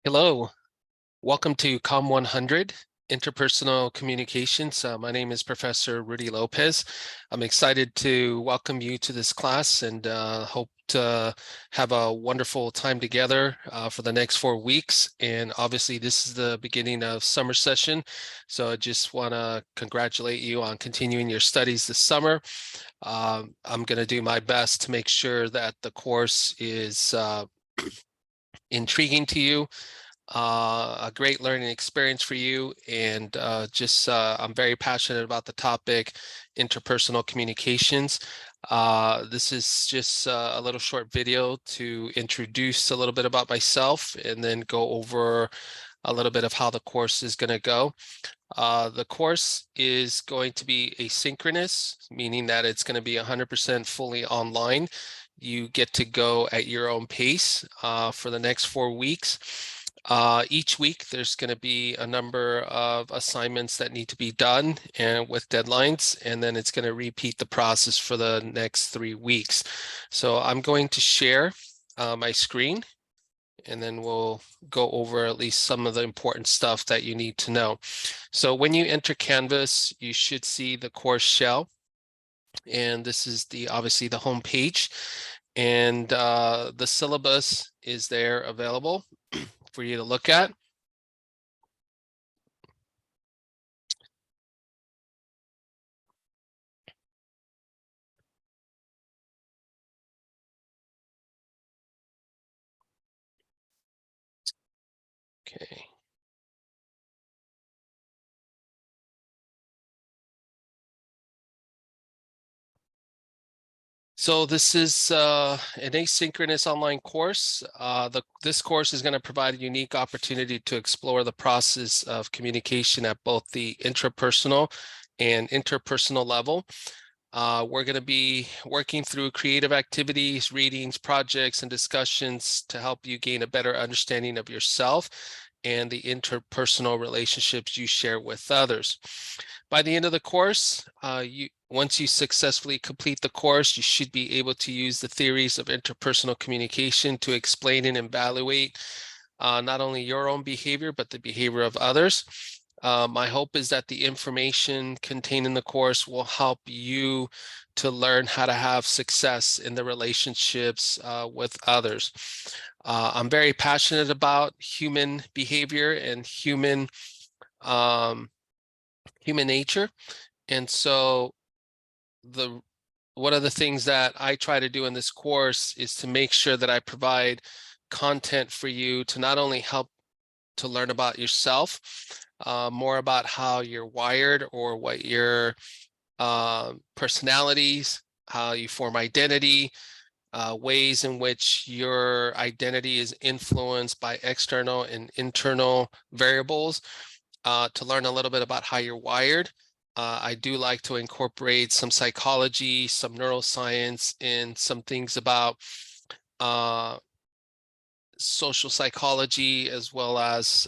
Hello, welcome to COMM 100, Interpersonal Communications. My name is Professor Rudy Lopez. I'm excited to welcome you to this class and hope to have a wonderful time together for the next 4 weeks. And obviously, this is the beginning of summer session. So I just want to congratulate you on continuing your studies this summer. I'm going to do my best to make sure that the course is intriguing to you, a great learning experience for you. And I'm very passionate about the topic, interpersonal communications. This is just a little short video to introduce a little bit about myself and then go over a little bit of how the course is going to go. The course is going to be asynchronous, meaning that it's going to be 100% fully online. You get to go at your own pace for the next 4 weeks. Each week, there's going to be a number of assignments that need to be done and with deadlines, and then it's going to repeat the process for the next 3 weeks. So I'm going to share my screen, and then we'll go over at least some of the important stuff that you need to know. So when you enter Canvas, you should see the course shell, and this is obviously the home page, and the syllabus is there available for you to look at. Okay. So this is an asynchronous online course. This course is going to provide a unique opportunity to explore the process of communication at both the intrapersonal and interpersonal level. We're going to be working through creative activities, readings, projects, and discussions to help you gain a better understanding of yourself and the interpersonal relationships you share with others. By the end of the course, once you successfully complete the course, you should be able to use the theories of interpersonal communication to explain and evaluate not only your own behavior, but the behavior of others. My hope is that the information contained in the course will help you to learn how to have success in the relationships with others. I'm very passionate about human behavior and human nature. And so one of the things that I try to do in this course is to make sure that I provide content for you to not only help to learn about yourself, more about how you're wired or what your personalities, how you form identity, ways in which your identity is influenced by external and internal variables, to learn a little bit about how you're wired. I do like to incorporate some psychology, some neuroscience, and some things about social psychology, as well as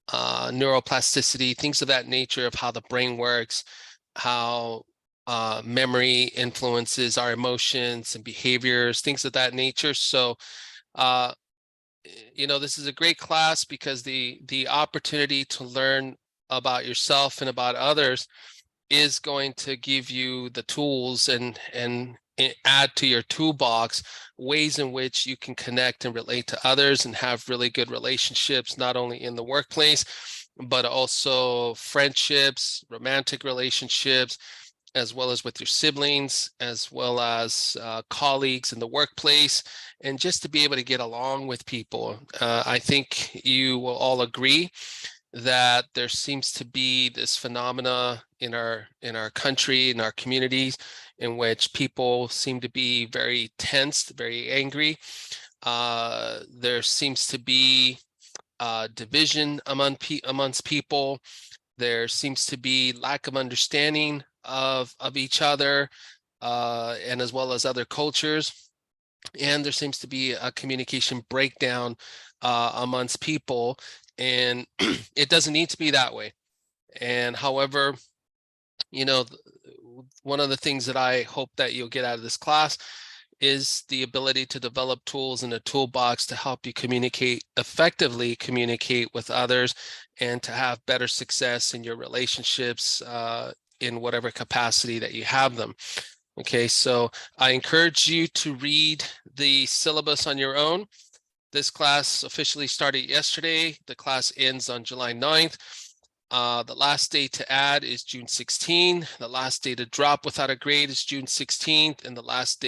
neuroplasticity, things of that nature, of how the brain works, how memory influences our emotions and behaviors, things of that nature. So, this is a great class because the opportunity to learn about yourself and about others is going to give you the tools and add to your toolbox ways in which you can connect and relate to others and have really good relationships, not only in the workplace, but also friendships, romantic relationships, as well as with your siblings, as well as colleagues in the workplace, and just to be able to get along with people. I think you will all agree that there seems to be this phenomena in our country, in our communities, in which people seem to be very tensed, very angry. There seems to be division amongst people. There seems to be lack of understanding of each other, and as well as other cultures. And there seems to be a communication breakdown amongst people, and it doesn't need to be that way. And however, one of the things that I hope that you'll get out of this class is the ability to develop tools in a toolbox to help you effectively communicate with others and to have better success in your relationships in whatever capacity that you have them. Okay, so I encourage you to read the syllabus on your own. This class officially started yesterday. The class ends on July 9th. The last day to add is June 16. The last day to drop without a grade is June 16th. And the last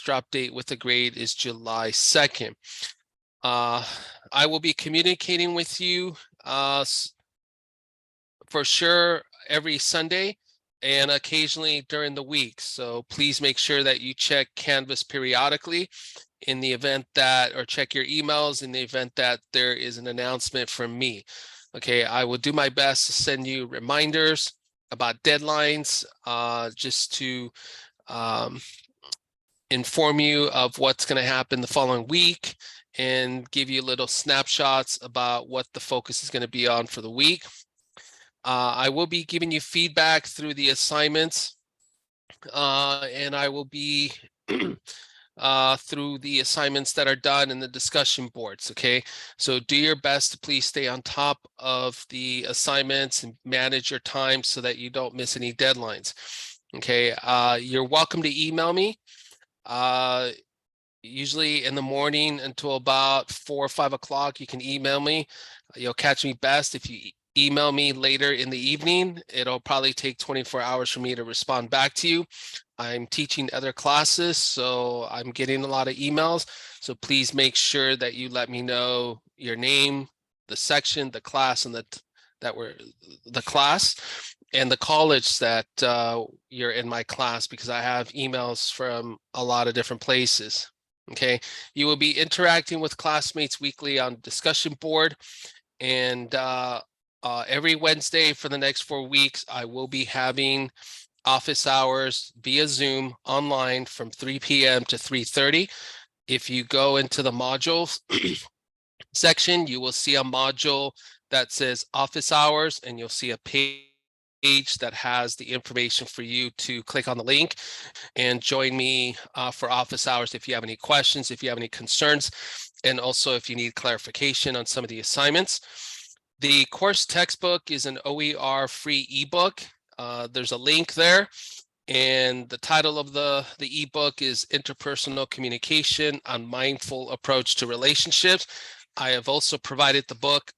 drop date with a grade is July 2nd. I will be communicating with you for sure every Sunday and occasionally during the week. So please make sure that you check Canvas periodically in the event that, or check your emails in the event that there is an announcement from me. Okay, I will do my best to send you reminders about deadlines, just to inform you of what's going to happen the following week and give you little snapshots about what the focus is going to be on for the week. I will be giving you feedback through the assignments, and I will be through the assignments that are done in the discussion boards. Okay, so do your best to please stay on top of the assignments and manage your time so that you don't miss any deadlines. Okay, you're welcome to email me. Usually in the morning until about 4 or 5 o'clock, you can email me. You'll catch me best if you email me later in the evening. It'll probably take 24 hours for me to respond back to you. I'm teaching other classes, so I'm getting a lot of emails. So please make sure that you let me know your name, the section, the class, and the class and the college that you're in my class, because I have emails from a lot of different places. Okay, you will be interacting with classmates weekly on discussion board, and every Wednesday for the next 4 weeks, I will be having office hours via Zoom online from 3 p.m. to 3:30. If you go into the modules section, you will see a module that says office hours, and you'll see a page that has the information for you to click on the link and join me for office hours if you have any questions, if you have any concerns, and also if you need clarification on some of the assignments. The course textbook is an OER free ebook. There's a link there, and the title of the ebook is Interpersonal Communication: A Mindful Approach to Relationships. I have also provided the book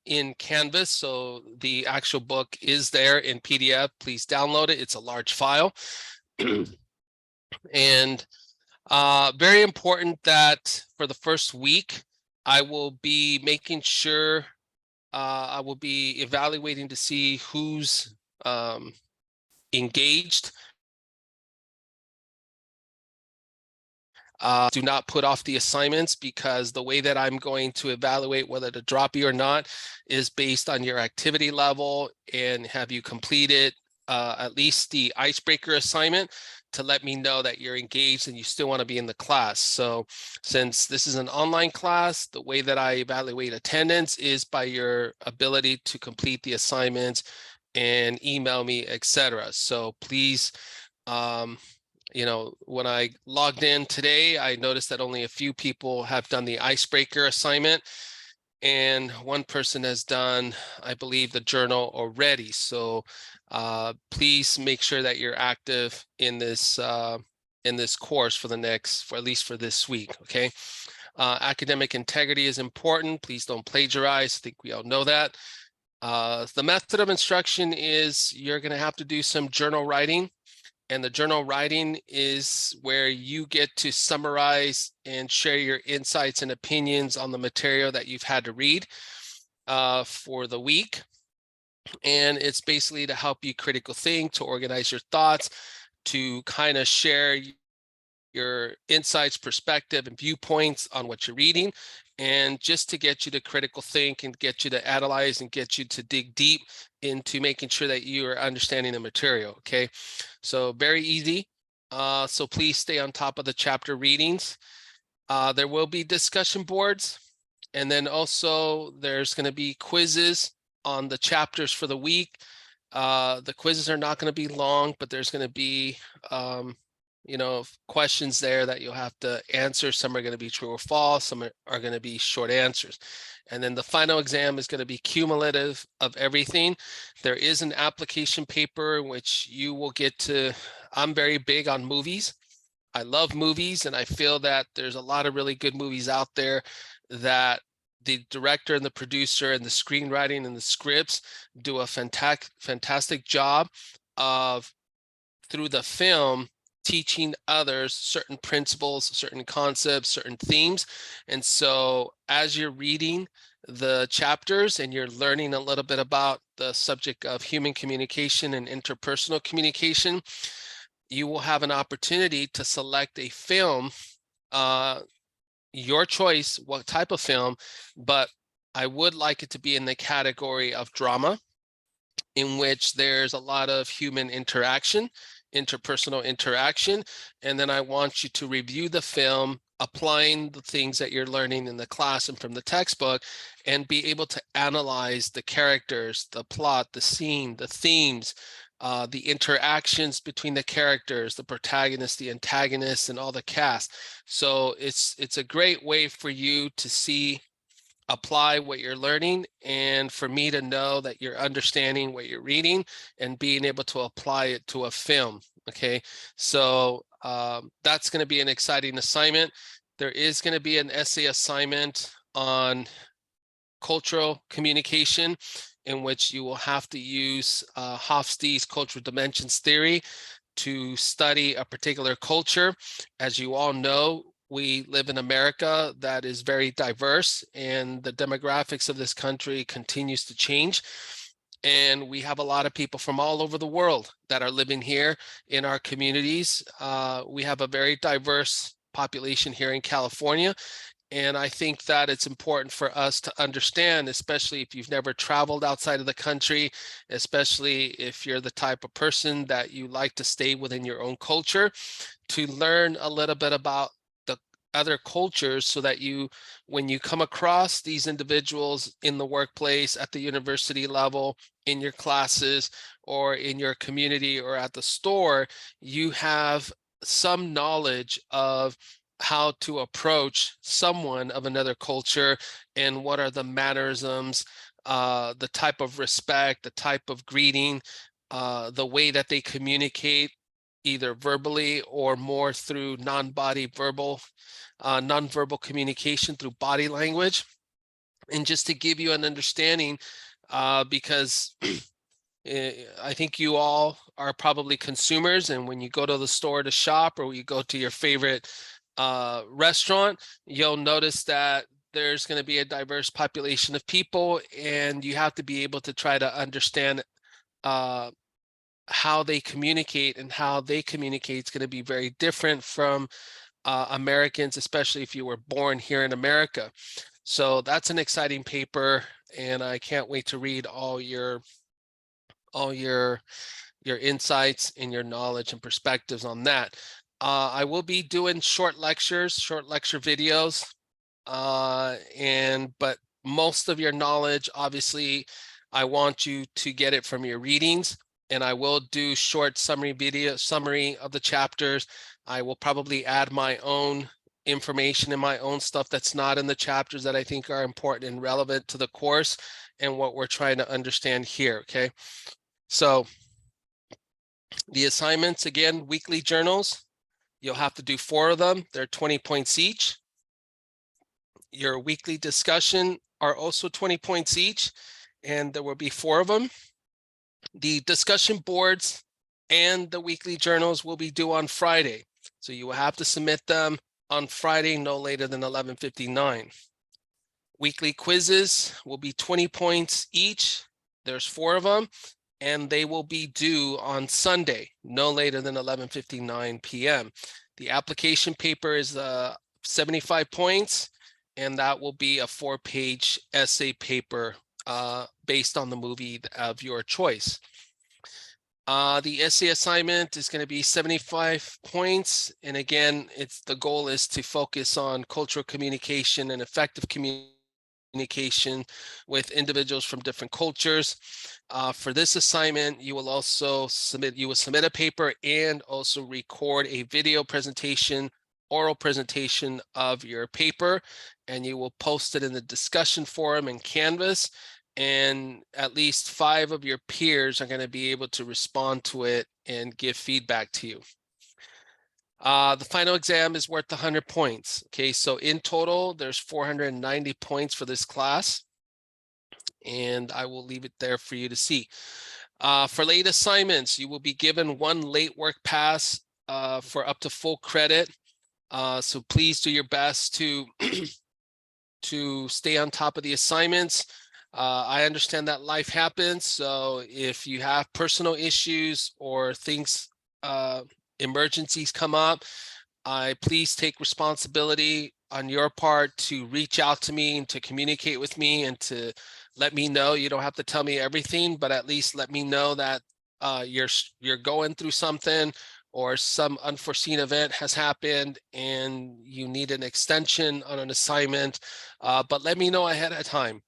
in Canvas, so the actual book is there in PDF. Please download it. It's a large file. And very important that for the first week, I will be making sure I will be evaluating to see who's engaged. Do not put off the assignments, because the way that I'm going to evaluate whether to drop you or not is based on your activity level and have you completed at least the icebreaker assignment to let me know that you're engaged and you still want to be in the class. So since this is an online class, the way that I evaluate attendance is by your ability to complete the assignments and email me, etc. So please, you know, when I logged in today, I noticed that only a few people have done the icebreaker assignment, and one person has done, I believe, the journal already. So please make sure that you're active in this course for at least for this week. Okay. Academic integrity is important. Please don't plagiarize. I think we all know that. The method of instruction is you're going to have to do some journal writing. And the journal writing is where you get to summarize and share your insights and opinions on the material that you've had to read for the week. And it's basically to help you critical think, to organize your thoughts, to kind of share your insights, perspective, and viewpoints on what you're reading, and just to get you to critical think and get you to analyze and get you to dig deep into making sure that you are understanding the material. Okay, so very easy. So please stay on top of the chapter readings. There will be discussion boards, and then also there's going to be quizzes on the chapters for the week. The quizzes are not going to be long, but there's going to be questions there that you'll have to answer. Some are going to be true or false. Some are going to be short answers. And then the final exam is going to be cumulative of everything. There is an application paper in which you will get to, I'm very big on movies. I love movies, and I feel that there's a lot of really good movies out there that the director and the producer and the screenwriting and the scripts do a fantastic job of, through the film, teaching others certain principles, certain concepts, certain themes. And so as you're reading the chapters and you're learning a little bit about the subject of human communication and interpersonal communication, you will have an opportunity to select a film, your choice, what type of film, but I would like it to be in the category of drama, in which there's a lot of human interaction, interpersonal interaction. And then I want you to review the film, applying the things that you're learning in the class and from the textbook, and be able to analyze the characters, the plot, the scene, the themes, the interactions between the characters, the protagonist, the antagonist, and all the cast. So it's a great way for you to see, apply what you're learning, and for me to know that you're understanding what you're reading and being able to apply it to a film. Okay, so that's going to be an exciting assignment. There is going to be an essay assignment on cultural communication, in which you will have to use Hofstede's cultural dimensions theory to study a particular culture. As you all know, we live in America that is very diverse, and the demographics of this country continues to change. And we have a lot of people from all over the world that are living here in our communities. We have a very diverse population here in California. And I think that it's important for us to understand, especially if you've never traveled outside of the country, especially if you're the type of person that you like to stay within your own culture, to learn a little bit about the other cultures, so that you, when you come across these individuals in the workplace, at the university level, in your classes, or in your community, or at the store, you have some knowledge of how to approach someone of another culture, and what are the mannerisms, the type of respect, the type of greeting, the way that they communicate, either verbally or more through nonverbal communication through body language. And just to give you an understanding, because I think you all are probably consumers, and when you go to the store to shop, or you go to your favorite restaurant, you'll notice that there's going to be a diverse population of people, and you have to be able to try to understand how they communicate, and how they communicate is going to be very different from Americans, especially if you were born here in America. So that's an exciting paper, and I can't wait to read all your insights and your knowledge and perspectives on that. I will be doing short lecture videos, but most of your knowledge, obviously, I want you to get it from your readings, and I will do short summary of the chapters. I will probably add my own information and my own stuff that's not in the chapters that I think are important and relevant to the course and what we're trying to understand here. Okay, so the assignments, again, weekly journals. You'll have to do 4 of them. They're 20 points each. Your weekly discussion are also 20 points each, and there will be 4 of them. The discussion boards and the weekly journals will be due on Friday. So you will have to submit them on Friday, no later than 11:59. Weekly quizzes will be 20 points each. There's 4 of them, and they will be due on Sunday, no later than 11:59 p.m. The application paper is 75 points, and that will be a 4-page essay paper based on the movie of your choice. The essay assignment is going to be 75 points. And again, the goal is to focus on cultural communication and effective communication with individuals from different cultures. For this assignment, you will also submit a paper and also record a video presentation, oral presentation of your paper, and you will post it in the discussion forum in Canvas, and at least 5 of your peers are going to be able to respond to it and give feedback to you. The final exam is worth 100 points. Okay, so in total, there's 490 points for this class, and I will leave it there for you to see. For late assignments, you will be given 1 late work pass for up to full credit. So please do your best to to stay on top of the assignments. I understand that life happens, so if you have personal issues or things, emergencies come up, please take responsibility on your part to reach out to me and to communicate with me and to let me know. You don't have to tell me everything, but at least let me know that you're going through something, or some unforeseen event has happened and you need an extension on an assignment. But let me know ahead of time.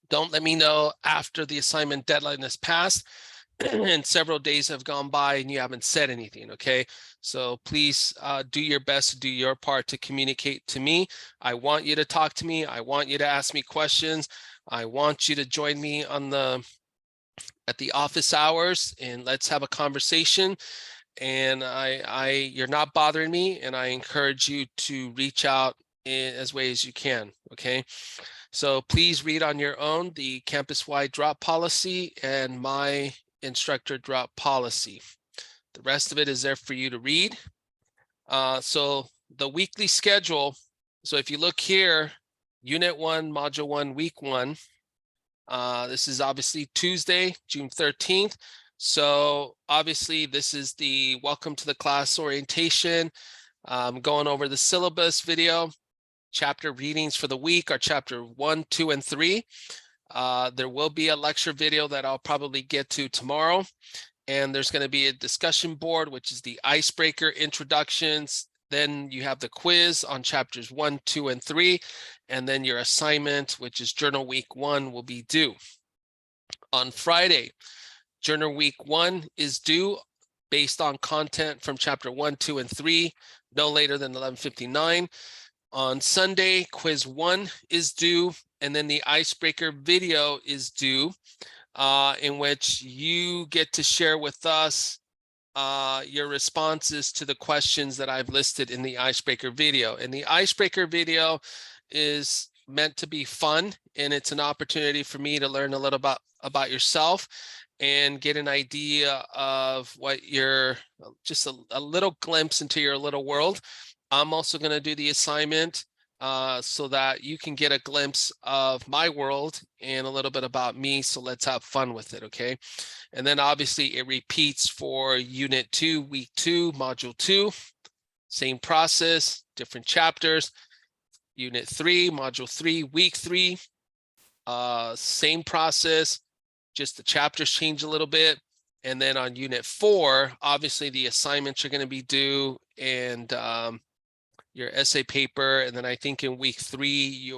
Don't let me know after the assignment deadline has passed and several days have gone by and you haven't said anything, okay? So please do your best to do your part to communicate to me. I want you to talk to me. I want you to ask me questions. I want you to join me on at the office hours, and let's have a conversation. And you're not bothering me, and I encourage you to reach out in as way as you can, okay? So please read on your own the campus-wide drop policy and my instructor drop policy. The rest of it is there for you to read. So the weekly schedule, so if you look here, Unit 1, Module 1, Week 1, this is obviously Tuesday, June 13th. So obviously this is the welcome to the class orientation, going over the syllabus video. Chapter readings for the week are chapter 1, 2, and 3. There will be a lecture video that I'll probably get to tomorrow. And there's going to be a discussion board, which is the icebreaker introductions. Then you have the quiz on chapters 1, 2, and 3. And then your assignment, which is Journal Week 1, will be due. On Friday, Journal Week 1 is due based on content from chapter 1, 2, and 3, no later than 11:59. On Sunday, quiz 1 is due, and then the icebreaker video is due, in which you get to share with us your responses to the questions that I've listed in the icebreaker video. And the icebreaker video is meant to be fun, and it's an opportunity for me to learn a little about yourself and get an idea of what just a little glimpse into your little world. I'm also going to do the assignment so that you can get a glimpse of my world and a little bit about me. So let's have fun with it, okay? And then obviously it repeats for Unit 2, Week 2, Module 2. Same process, different chapters. Unit 3, Module 3, Week 3. Same process, just the chapters change a little bit. And then on Unit 4, obviously the assignments are going to be due, and your essay paper. And then I think in Week 3,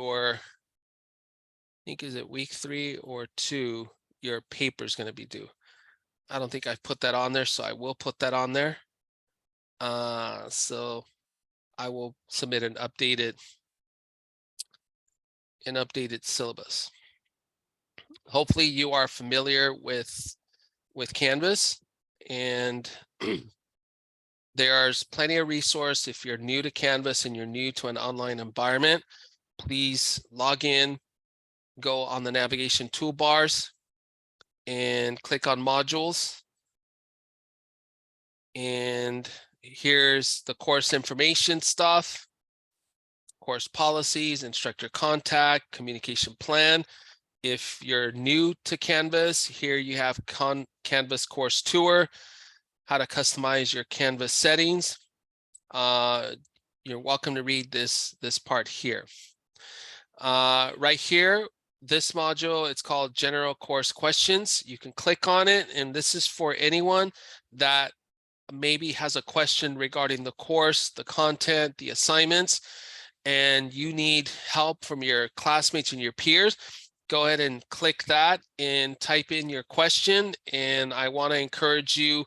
is it Week 3 or 2, your paper is going to be due. I don't think I've put that on there, so I will put that on there. So I will submit an updated syllabus. Hopefully you are familiar with Canvas, and there's plenty of resource. If you're new to Canvas and you're new to an online environment, please log in, go on the navigation toolbars and click on modules. And here's the course information stuff, course policies, instructor contact, communication plan. If you're new to Canvas, here you have Canvas course tour, how to customize your Canvas settings. You're welcome to read this part here. Right here, this module, it's called General Course Questions. You can click on it, and this is for anyone that maybe has a question regarding the course, the content, the assignments, and you need help from your classmates and your peers. go ahead and click that and type in your question. And I want to encourage you,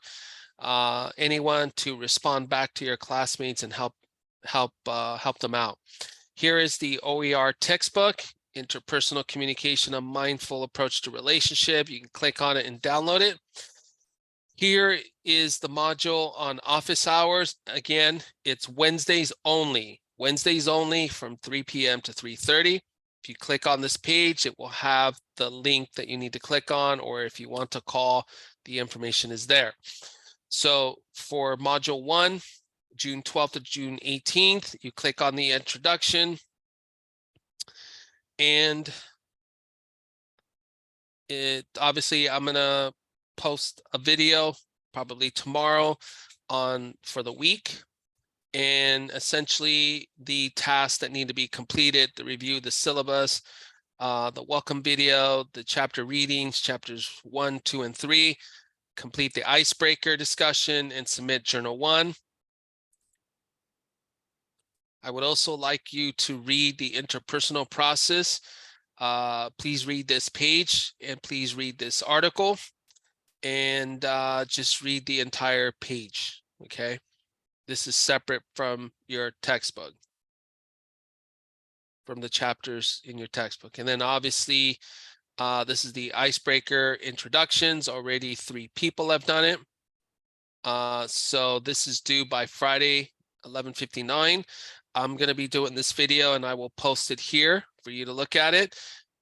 anyone, to respond back to your classmates and help them out. Here is the OER textbook, Interpersonal Communication, a Mindful Approach to Relationship. You can click on it and download it. Here is the module on office hours. Again, it's Wednesdays only from 3 p.m. to 3:30. If you click on this page, it will have the link that you need to click on, or if you want to call, the information is there. So for module 1, June 12th to June 18th, you click on the introduction, and obviously I'm gonna post a video probably tomorrow for the week, and essentially the tasks that need to be completed: the review, the syllabus, the welcome video, the chapter readings, chapters 1, 2, and 3, complete the icebreaker discussion, and submit journal 1. I would also like you to read the interpersonal process. Please read this page, and please read this article, and just read the entire page, okay? This is separate from your textbook, from the chapters in your textbook. And then obviously, this is the icebreaker introductions. Already 3 people have done it. So this is due by Friday, 11:59. I'm going to be doing this video, and I will post it here for you to look at it.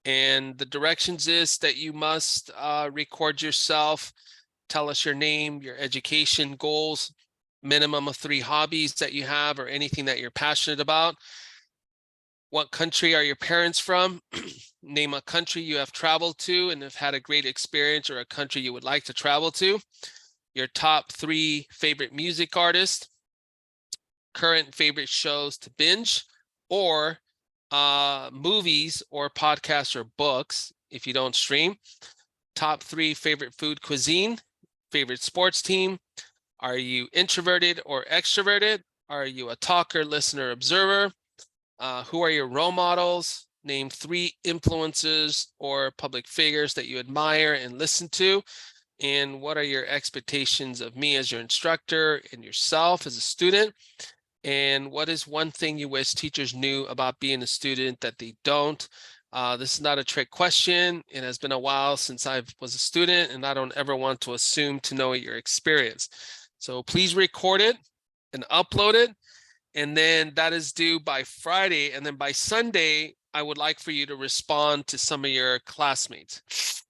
And the directions is that you must record yourself, tell us your name, your education goals, minimum of 3 hobbies that you have or anything that you're passionate about. What country are your parents from? Name a country you have traveled to and have had a great experience, or a country you would like to travel to. Your top 3 favorite music artists, current favorite shows to binge, or movies or podcasts or books if you don't stream. Top 3 favorite food cuisine, favorite sports team. Are you introverted or extroverted? Are you a talker, listener, observer? Who are your role models? Name 3 influences or public figures that you admire and listen to. And what are your expectations of me as your instructor and yourself as a student? And what is one thing you wish teachers knew about being a student that they don't? This is not a trick question. It has been a while since I was a student, and I don't ever want to assume to know your experience. So please record it and upload it. And then that is due by Friday. And then by Sunday, I would like for you to respond to some of your classmates.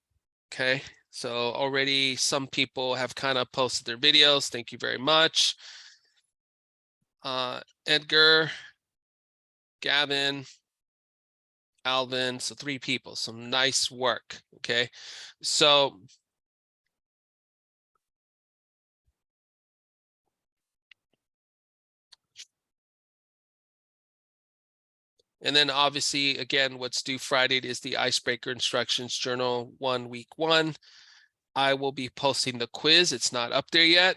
Okay. So already some people have kind of posted their videos. Thank you very much. Edgar, Gavin, Alvin, so 3 people, some nice work, okay? So and then obviously, again, what's due Friday is the icebreaker instructions, journal 1, week 1. I will be posting the quiz. It's not up there yet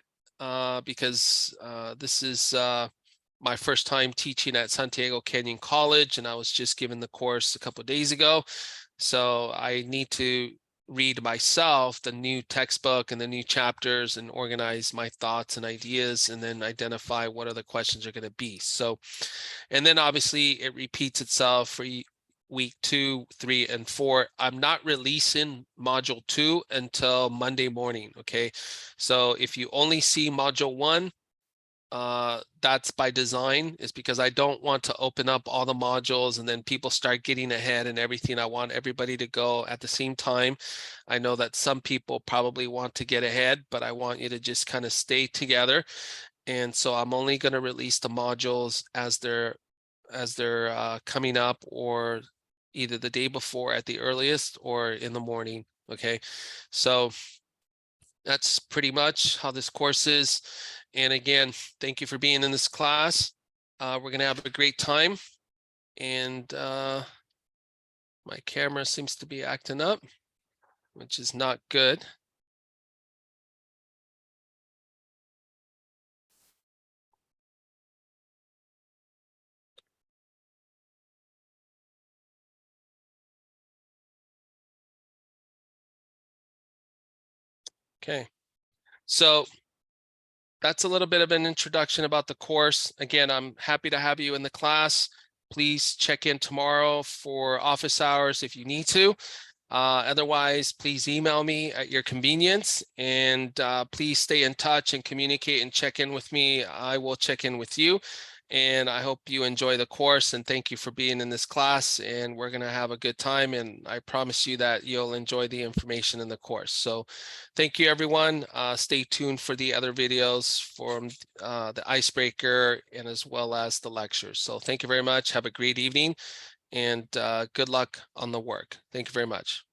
because this is my first time teaching at Santiago Canyon College, and I was just given the course a couple of days ago. So I need to read myself the new textbook and the new chapters and organize my thoughts and ideas, and then identify what other questions are going to be. So, and then obviously it repeats itself for week 2, 3, and 4. I'm not releasing module 2 until Monday morning. Okay. So if you only see module 1, that's by design, is because I don't want to open up all the modules and then people start getting ahead and everything. I want everybody to go at the same time. I know that some people probably want to get ahead, but I want you to just kind of stay together. And so I'm only going to release the modules as they're coming up, or either the day before at the earliest or in the morning. Okay. So that's pretty much how this course is. And again, thank you for being in this class. We're going to have a great time. And my camera seems to be acting up, which is not good. Okay. So that's a little bit of an introduction about the course. Again, I'm happy to have you in the class. Please check in tomorrow for office hours if you need to. Otherwise, please email me at your convenience, and please stay in touch and communicate and check in with me. I will check in with you, and I hope you enjoy the course, and thank you for being in this class, and we're going to have a good time, and I promise you that you'll enjoy the information in the course. So thank you, everyone. Stay tuned for the other videos from the icebreaker and as well as the lectures. So thank you very much. Have a great evening, and good luck on the work. Thank you very much.